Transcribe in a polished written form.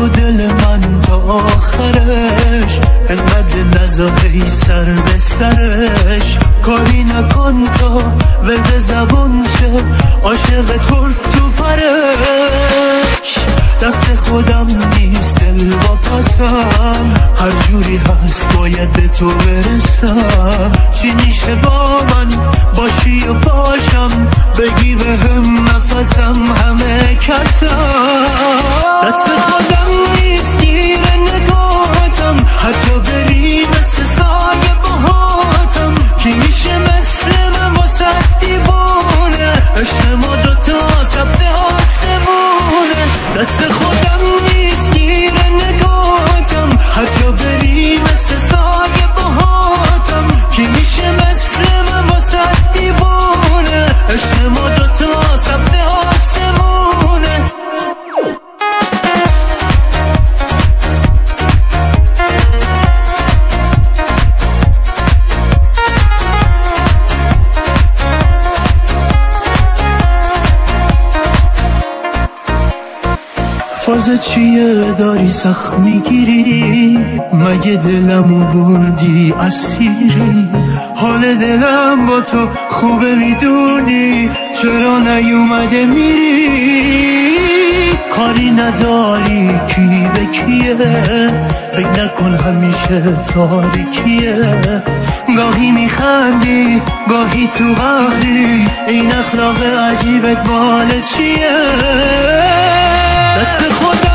تو دل من تا آخرش، انقدر نزاهی سر به سرش. کاری نکن تا ولد زبون شه، عاشق خورد تو پرش. دست خودم نیست دل واپسم، هر جوری هست باید به تو برسم. چی میشه با من باشی و باشم، بگی به هم نفسم همه کسم. دست خودم نیست گیر نگاهتم، حتی بری مثل سایه باهاتم. کی میشه مثل من واسه دیوونه، عشق ما دوتا سبت آسمونه. دست خودم نیست گیر نگاهتم، حتی بری مثل سایه باهاتم. کی میشه مثل من واسه دیوونه، عشق ما دوتا سبت آسمونه. فاز چیه داری سخت میگیری، مگه دلمو بردی اسیری؟ حال دلم با تو خوبه میدونی، چرا نیومده میری؟ کاری نداری کی به کیه، فکر نکن همیشه تاریکیه. گاهی میخندی گاهی تو قهری، این اخلاق عجیبت مال چیه؟ دست خودم